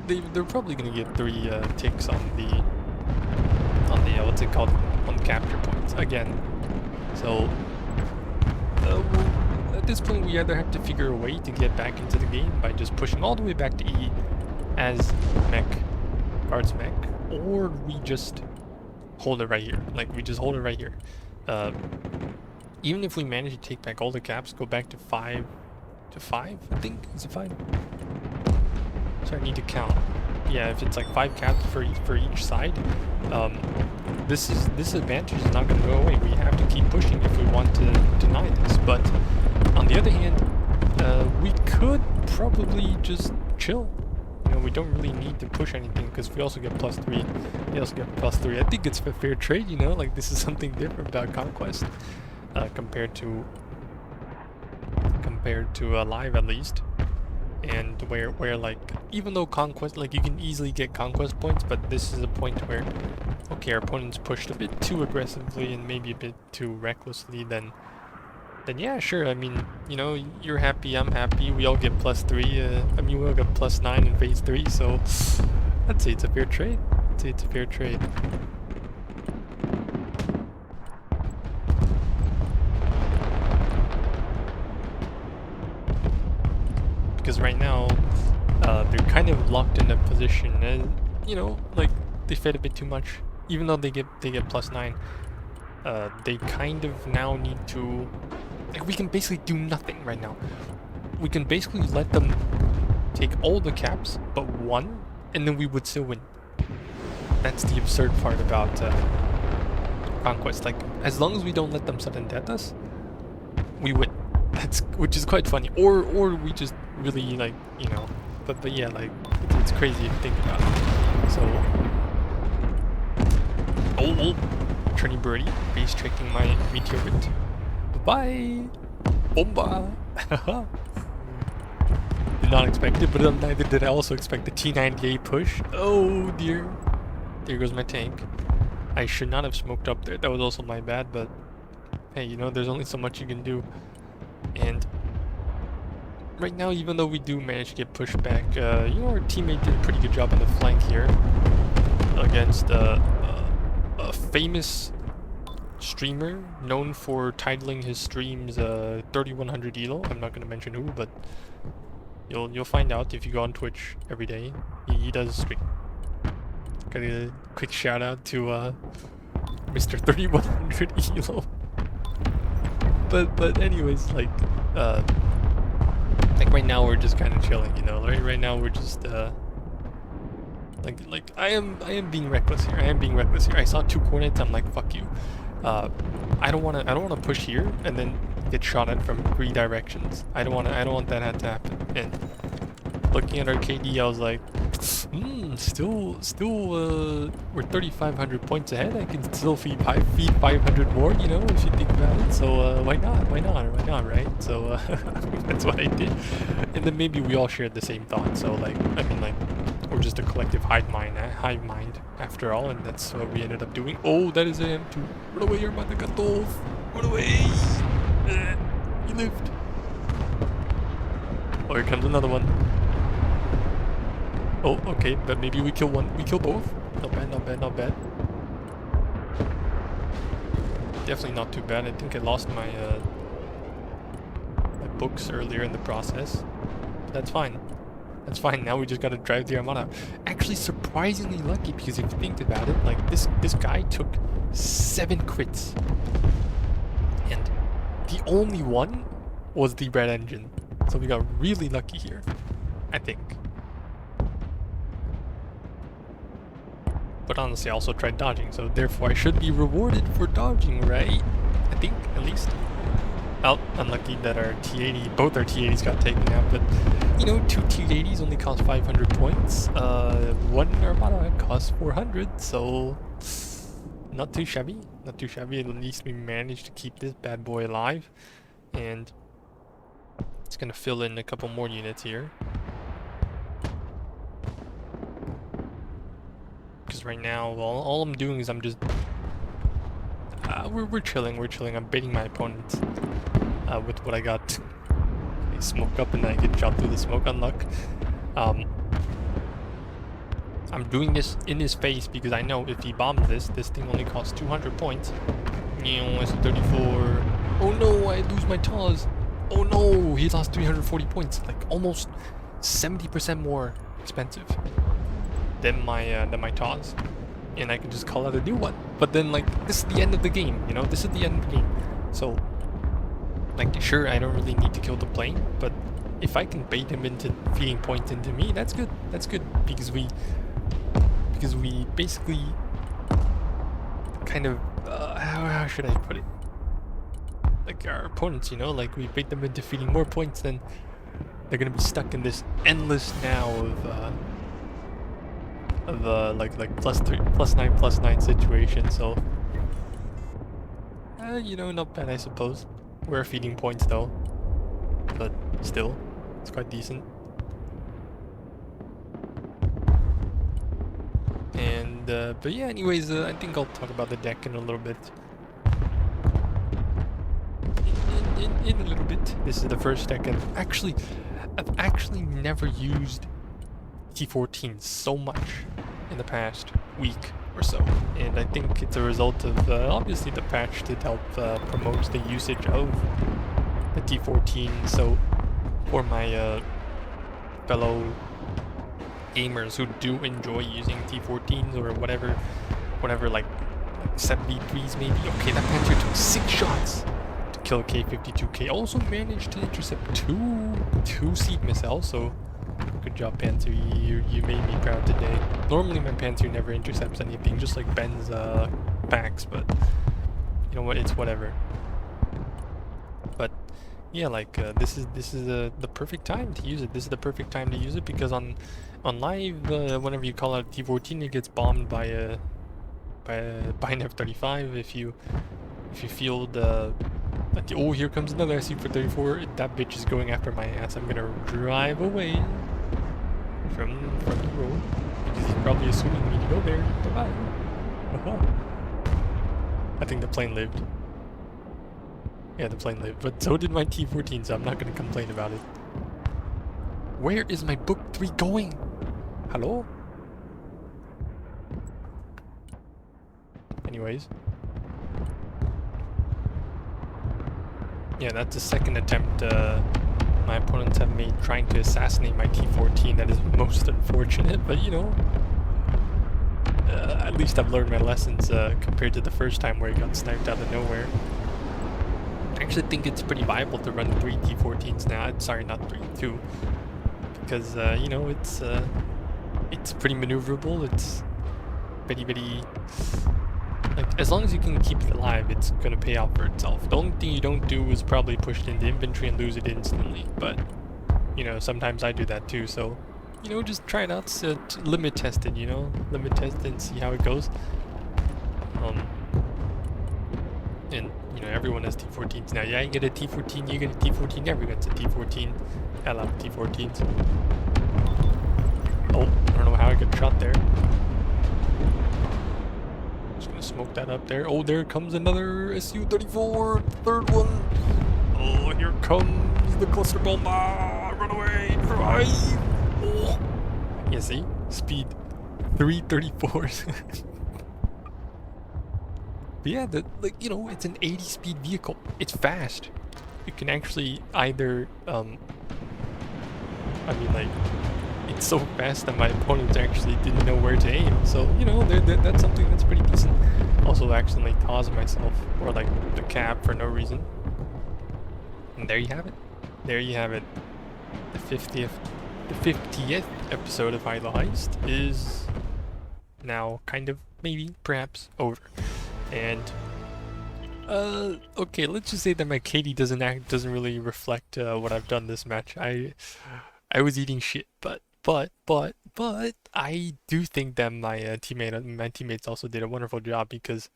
Speaker 4: They're probably gonna get 3 ticks on the what's it called, on capture points again. So. At this point, we either have to figure a way to get back into the game by just pushing all the way back to E as guards mech, or we just hold it right here. Like, we just hold it right here. Even if we manage to take back all the caps, go back to 5, I think? Is it 5? So I need to count. Yeah, if it's like 5 caps for each side, this advantage is not going to go away. We have to keep pushing if we want to deny this, but on the other hand, we could probably just chill. You know, we don't really need to push anything because we also get +3. We also get +3. I think it's a fair trade, you know? Like, this is something different about Conquest compared to Live, at least. and where like, even though conquest, like you can easily get conquest points, but this is a point where, okay, our opponent's pushed a bit too aggressively and maybe a bit too recklessly, then yeah, sure. I mean, you know, you're happy, I'm happy, we all get +3. I mean, we all get +9 in phase 3, so I'd say it's a fair trade. I'd say it's a fair trade. Because right now, they're kind of locked in a position, and you know, like they fed a bit too much. Even though they get +9, they kind of now need to. Like, we can basically do nothing right now. We can basically let them take all the caps but one, and then we would still win. That's the absurd part about Conquest. Like, as long as we don't let them sudden death us, we win. Which is quite funny. Or we just really, like, you know, but yeah, like it's crazy to think about it. So oh, Trini Birdie base checking my meteorite. Bye, bomba. Did not expect it, but neither did I also expect the T98 push. Oh dear, there goes my tank. I should not have smoked up there. That was also my bad, but hey, you know, there's only so much you can do. And right now, even though we do manage to get pushed back, you know, our teammate did a pretty good job on the flank here against a famous streamer known for titling his streams 3100 Elo. I'm not going to mention who, but you'll find out if you go on Twitch every day. He does stream. Got a quick shout out to Mr. 3100 Elo. But anyways, like right now we're just kind of chilling, you know. Right now we're just like I am being reckless here. I saw 2 coordinates. I'm like, fuck you. I don't wanna push here and then get shot at from 3 directions. I don't want that to happen. And looking at our KD, I was like, still we're 3,500 points ahead. I can still feed 500 more, you know, if you think about it. So why not, right? So that's what I did. And then maybe we all shared the same thought. So like, I mean, like, we're just a collective hive mind after all, and that's what we ended up doing. Oh, that is a M2. Run away, you're about to cut off. Run away. You lived. Oh, here comes another one. Oh, okay, but maybe we kill one. We kill both. Not bad. Definitely not too bad. I think I lost my my books earlier in the process. That's fine. That's fine. Now we just gotta drive the Armada. Actually, surprisingly lucky, because if you think about it, like this guy took 7 crits, and the only one was the red engine. So we got really lucky here, I think. But honestly, I also tried dodging, so therefore I should be rewarded for dodging, right? I think, at least. Oh, unlucky that our T80, both our T80s got taken out, but you know, 2 T80s only cost 500 points. 1 Armada costs 400, so not too shabby. Not too shabby. At least we managed to keep this bad boy alive, and it's gonna fill in a couple more units here. Because right now, all I'm doing is I'm just we're chilling. I'm baiting my opponents with what I got. They smoke up and I get shot through the smoke on luck. I'm doing this in his face because I know if he bombs this thing only costs 200 points. It's 34. Oh no, I lose my TAWs. Oh no, he lost 340 points. Like almost 70% more expensive than my TAWs. And I can just call out a new one. But then, like, this is the end of the game, you know? This is the end of the game. So, like, sure, I don't really need to kill the plane, but if I can bait him into feeding points into me, that's good. That's good, because we basically kind of, how should I put it? Like, our opponents, you know? Like, we bait them into feeding more points, then they're gonna be stuck in this endless now of like +3, +9, +9 situation. So you know, not bad, I suppose. We're feeding points though, but still, it's quite decent. And but yeah, anyways, I think I'll talk about the deck in a little bit. In a little bit. This is the first deck I've actually never used T14 so much in the past week or so, and I think it's a result of obviously the patch did help promote the usage of the T14. So for my fellow gamers who do enjoy using T14s or whatever like 73s maybe. Okay, that Panther took 6 shots to kill a K-52K. Also managed to intercept two seed missiles, so good job, Panther. You made me proud today. Normally my Panther never intercepts anything, just like Ben's packs, but you know what, it's whatever. But yeah, like this is the perfect time to use it. This is the perfect time to use it because on live, whenever you call out T14, it gets bombed by an F-35. If you field oh, here comes another SU-434. That bitch is going after my ass. I'm gonna drive away from the road because he's probably assuming me to go there. Bye-bye. I think the plane lived. Yeah, the plane lived, but so did my T14, so I'm not gonna complain about it. Where is my Book 3 going? Hello? Anyways. Yeah, that's the second attempt my opponents have made trying to assassinate my T14. That is most unfortunate, but you know, at least I've learned my lessons compared to the first time where he got sniped out of nowhere. I actually think it's pretty viable to run 3 T14s now. Sorry, not 3, 2. Because, you know, it's pretty maneuverable. It's very, like, as long as you can keep it alive, it's gonna pay out for itself. The only thing you don't do is probably push it into infantry and lose it instantly. But, you know, sometimes I do that too. So, you know, just try it out, to limit test it, you know? Limit test it and see how it goes. And, you know, everyone has T14s now. Yeah, you get a T14, you get a T14, everyone gets a T14. I love T14s. Oh, I don't know how I got shot there. Just gonna smoke that up there. Oh, there comes another SU-34, third one. Oh, here comes the cluster bomb. Ah, run away, drive. Oh. Yeah, see? Speed 334s. But yeah, like, you know, it's an 80 speed vehicle. It's fast. You can actually either, I mean, like, it's so fast that my opponents actually didn't know where to aim. So, you know, that's something that's pretty decent. Also, accidentally caused myself, or like the cab for no reason. And there you have it. There you have it. The 50th episode of Elo Heist is now kind of, maybe, perhaps, over. And okay, let's just say that my KD doesn't really reflect what I've done this match. I was eating shit, but I do think that my teammates also did a wonderful job because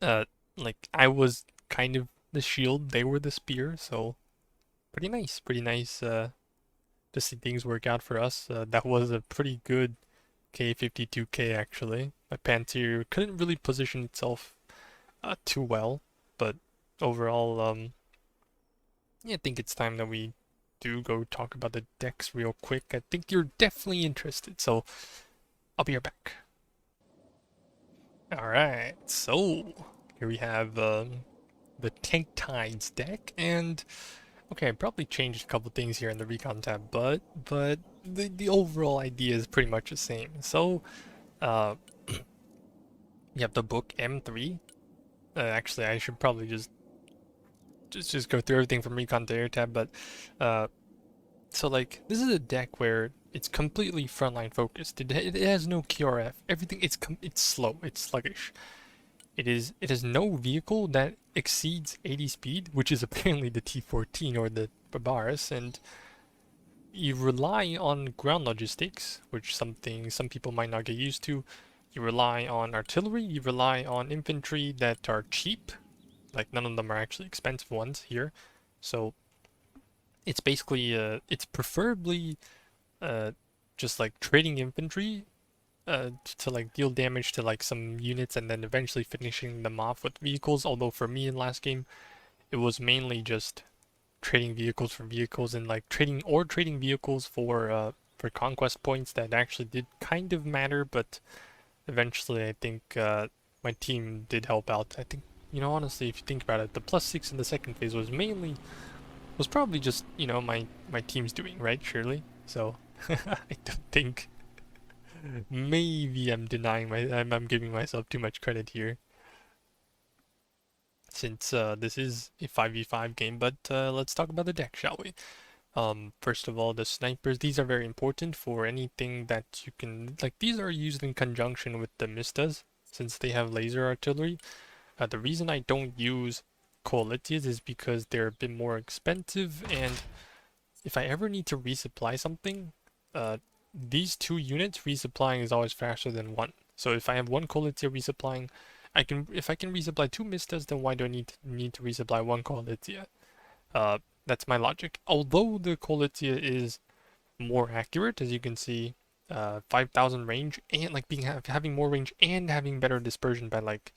Speaker 4: like I was kind of the shield, they were the spear, so pretty nice to see things work out for us. That was a pretty good K-52K actually. My Panther couldn't really position itself too well, but overall, yeah, I think it's time that we do go talk about the decks real quick. I think you're definitely interested, so I'll be right back. Alright, so here we have the Tank Tides deck, and okay, I probably changed a couple things here in the recon tab, but the overall idea is pretty much the same. So, you have the book M3. Actually, I should probably just go through everything from recon to air tab, but so like this is a deck where it's completely frontline focused. It has no QRF. Everything it's slow. It's sluggish. It has no vehicle that exceeds 80 speed, which is apparently the T14 or the Barbaros, and you rely on ground logistics, which some people might not get used to. You rely on artillery, you rely on infantry that are cheap, like none of them are actually expensive ones here. So it's basically it's preferably just like trading infantry to like deal damage to like some units and then eventually finishing them off with vehicles. Although for me in last game, it was mainly just trading vehicles for vehicles and like trading vehicles for conquest points that actually did kind of matter. But eventually, I think my team did help out. I think, you know, honestly, if you think about it, the +6 in the second phase was probably just, you know, my team's doing, right? Surely. So I don't think. Maybe I'm I'm giving myself too much credit here, since this is a 5v5 game. But let's talk about the deck, shall we? First of all, the snipers, these are very important for anything that you can, like, these are used in conjunction with the Mistas, since they have laser artillery. The reason I don't use Coalities is because they're a bit more expensive, and if I ever need to resupply something, these two units resupplying is always faster than one. So if I have one Coalitia resupplying, if I can resupply two Mistas, then why do I need to resupply one Coalitia? That's my logic. Although the Coalitia is more accurate, as you can see, 5,000 range and like having more range and having better dispersion by like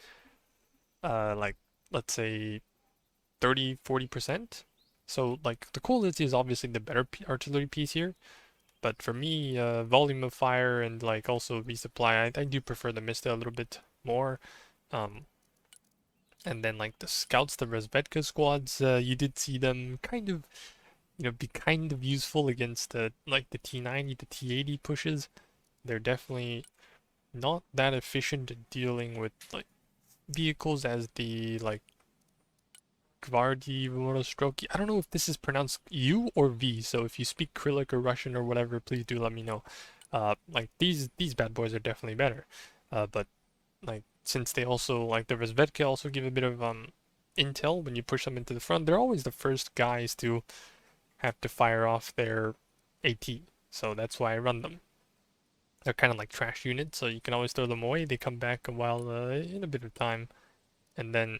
Speaker 4: let's say 30-40%. So like the Coalitia is obviously the better artillery piece here. But for me, volume of fire and like also resupply, I do prefer the Mista a little bit more. And then like the scouts, the Razvedkas squads, you did see them kind of, you know, be kind of useful against the like the T90, the T80 pushes. They're definitely not that efficient at dealing with like vehicles as the like Gvardi Vorostroki. I don't know if this is pronounced U or V, so if you speak Cyrillic or Russian or whatever, please do let me know. Like these bad boys are definitely better. But like since they also like the Razvedka also give a bit of intel when you push them into the front, they're always the first guys to have to fire off their AT. So that's why I run them. They're kind of like trash units, so you can always throw them away. They come back a while in a bit of time. And then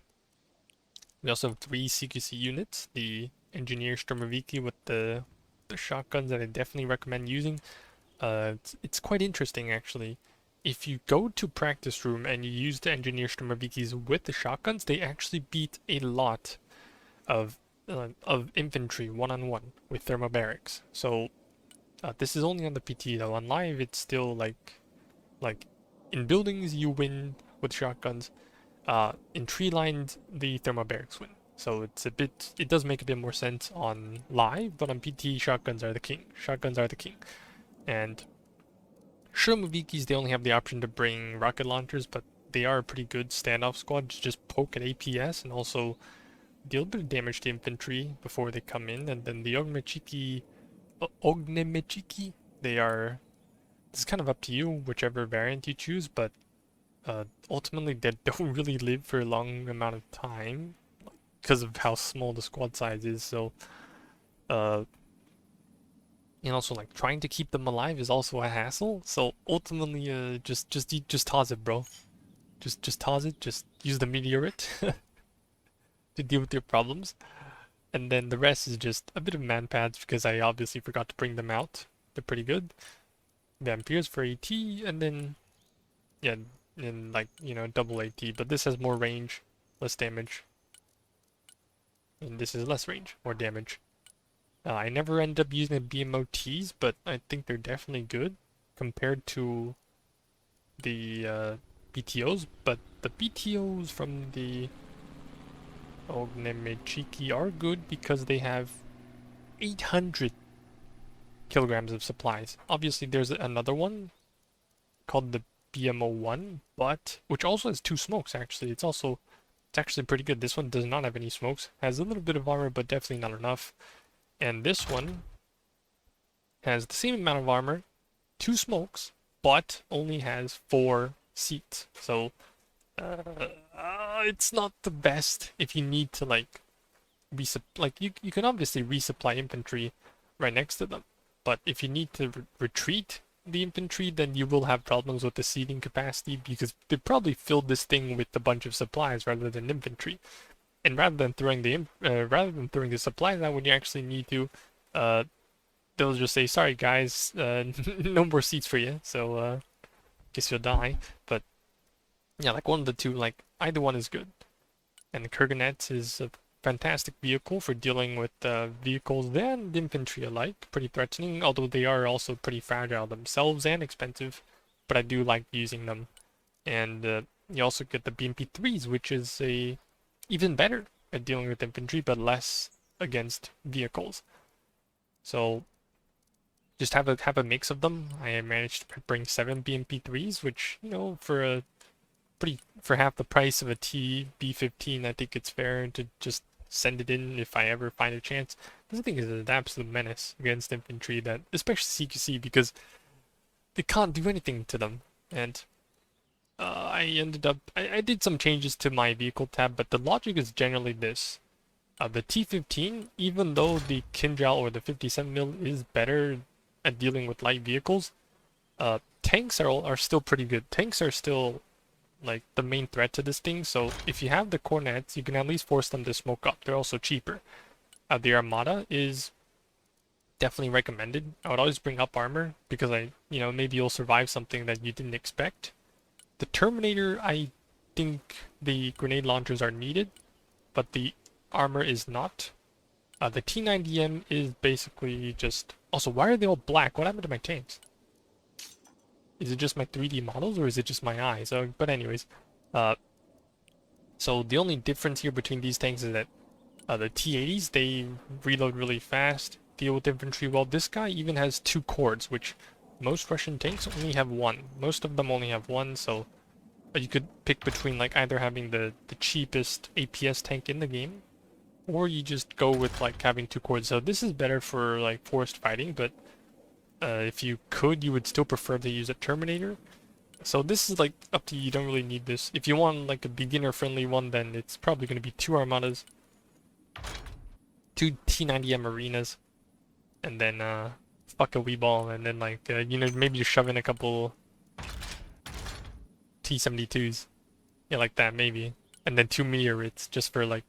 Speaker 4: we also have 3 CQC units, the Engineer Shturmoviki with the shotguns that I definitely recommend using. It's quite interesting actually. If you go to practice room and you use the Engineer Shturmovikis with the shotguns, they actually beat a lot of infantry one-on-one with thermobarics. So this is only on the PTE though. On live, it's still like in buildings you win with shotguns. In tree lines, the thermobarics win. So it does make a bit more sense on live, but on PT, shotguns are the king. Shotguns are the king. And Shturmovikis, they only have the option to bring rocket launchers, but they are a pretty good standoff squad to just poke at APS and also deal a bit of damage to infantry before they come in. And then the Ognemechiki, it's kind of up to you, whichever variant you choose, but ultimately they don't really live for a long amount of time because of how small the squad size is. So and also like trying to keep them alive is also a hassle. So ultimately just toss it, bro. Just toss it. Just use the meteorite to deal with your problems. And then the rest is just a bit of man pads because I obviously forgot to bring them out. They're pretty good. Vampires for AT, and then yeah, and like, you know, double AT, but this has more range, less damage. And this is less range, more damage. I never end up using the BMOTs, but I think they're definitely good compared to the BTOs. But the BTOs from the Ognemechiki are good because they have 800 kilograms of supplies. Obviously, there's another one called the BMO1, but which also has 2 smokes actually. It's actually pretty good. This one does not have any smokes. Has a little bit of armor, but definitely not enough. And this one has the same amount of armor, 2 smokes, but only has 4 seats. So it's not the best if you need to like you can obviously resupply infantry right next to them, but if you need to retreat the infantry, then you will have problems with the seating capacity because they probably filled this thing with a bunch of supplies rather than infantry. And rather than throwing the supplies out when you actually need to, they'll just say, "Sorry guys, no more seats for you." So guess you'll die. But yeah, like one of the two, like either one is good. And the Kurganet is a fantastic vehicle for dealing with vehicles and infantry alike. Pretty threatening, although they are also pretty fragile themselves and expensive. But I do like using them. And you also get the BMP-3s, which is even better at dealing with infantry, but less against vehicles. So just have a mix of them. I managed to bring 7 BMP-3s, which, you know, for half the price of a TB-15, I think it's fair to just send it in if I ever find a chance. This thing is an absolute menace against infantry, that especially CQC, because they can't do anything to them. And I ended up I did some changes to my vehicle tab, but the logic is generally this. The T-15, even though the Kinjal or the 57mm is better at dealing with light vehicles, tanks are still pretty good. Tanks are still like the main threat to this thing, so if you have the cornets, you can at least force them to smoke up. They're also cheaper. The Armada is definitely recommended. I would always bring up armor, because maybe you'll survive something that you didn't expect. The Terminator, I think the grenade launchers are needed, but the armor is not. The T90M is basically just... Also, why are they all black? What happened to my tanks? Is it just my 3D models, or is it just my eyes? But anyways, so the only difference here between these tanks is that the T-80s, they reload really fast, deal with infantry well. This guy even has 2 cords, which most Russian tanks only have 1. Most of them only have 1, so you could pick between like either having the cheapest APS tank in the game, or you just go with like having 2 cords. So this is better for like forced fighting, but if you could, you would still prefer to use a Terminator. So this is like up to you. You don't really need this. If you want like a beginner friendly one, then it's probably going to be 2 Armadas, 2 T90M Arenas, and then fuck a Weeball, and then like maybe you shove in a couple T-72s, yeah, like that maybe, and then 2 Meteorites just for like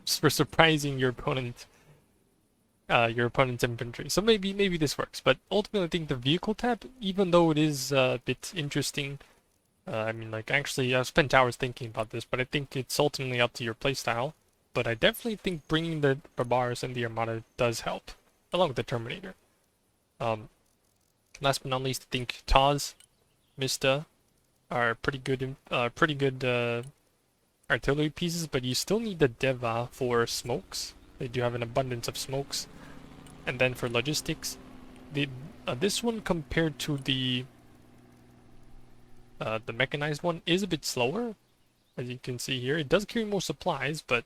Speaker 4: just for surprising your opponent's infantry. So maybe this works, but ultimately I think the vehicle tab, even though it is a bit interesting, I mean, like, actually I've spent hours thinking about this, but I think it's ultimately up to your playstyle. But I definitely think bringing the Barbars and the Armada does help, along with the Terminator. Last but not least, I think Taz, Mista are pretty good artillery pieces, but you still need the Deva for smokes. They do have an abundance of smokes. And then for logistics, this one compared to the mechanized one is a bit slower, as you can see here. It does carry more supplies, but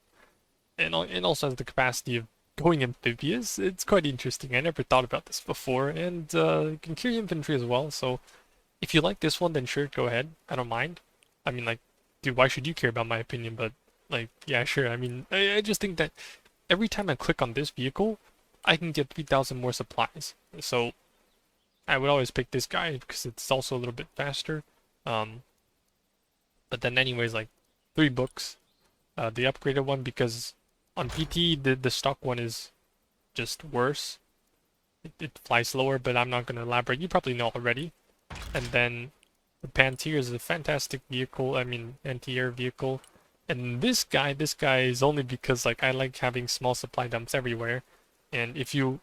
Speaker 4: it also has the capacity of going amphibious. It's quite interesting. I never thought about this before, and it can carry infantry as well. So if you like this one, then sure, go ahead. I don't mind. I mean, like, dude, why should you care about my opinion? But like, yeah, sure. I mean, I just think that every time I click on this vehicle, I can get 3,000 more supplies. So I would always pick this guy because it's also a little bit faster. But then anyways, like 3 books. The upgraded one, because on PTE the stock one is just worse. It flies slower, but I'm not going to elaborate. You probably know already. And then the Pantier is a fantastic vehicle. I mean, anti-air vehicle. And this guy is only because like I like having small supply dumps everywhere. And if you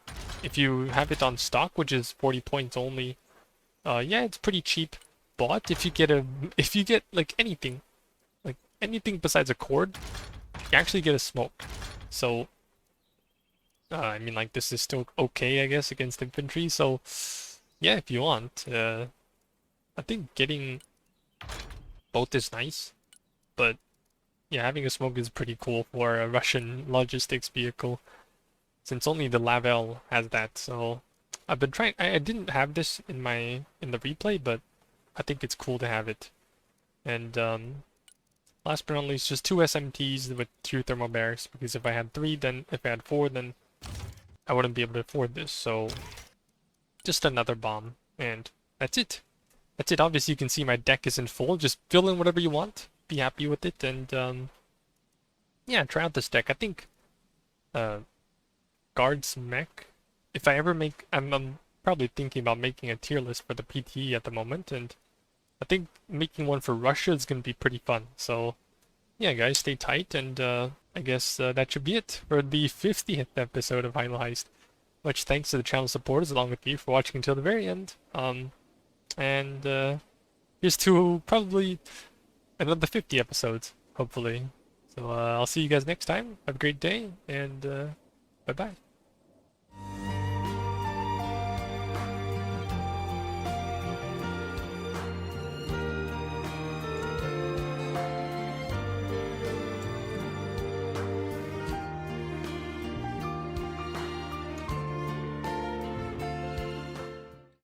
Speaker 4: have it on stock, which is 40 points only, yeah, it's pretty cheap. But if you get like anything besides a cord, you actually get a smoke. So I mean, like, this is still okay, I guess, against infantry. So yeah, if you want, I think getting both is nice, but yeah, having a smoke is pretty cool for a Russian logistics vehicle, since only the Lavelle has that. So I've been trying. I didn't have this in the replay, but I think it's cool to have it. And last but not least, just 2 SMTs with 2 thermal barracks, because if I had 4, then I wouldn't be able to afford this. So just another bomb, and that's it. That's it. Obviously, you can see my deck isn't full. Just fill in whatever you want. Be happy with it, and yeah, try out this deck. I think Guards Mech. If I ever make, I'm probably thinking about making a tier list for the PTE at the moment, and I think making one for Russia is gonna be pretty fun. So yeah, guys, stay tight, and I guess that should be it for the 50th episode of Final Heist. Much thanks to the channel supporters along with you for watching until the very end. And here's to probably another 50 episodes, hopefully. So I'll see you guys next time. Have a great day, and bye-bye.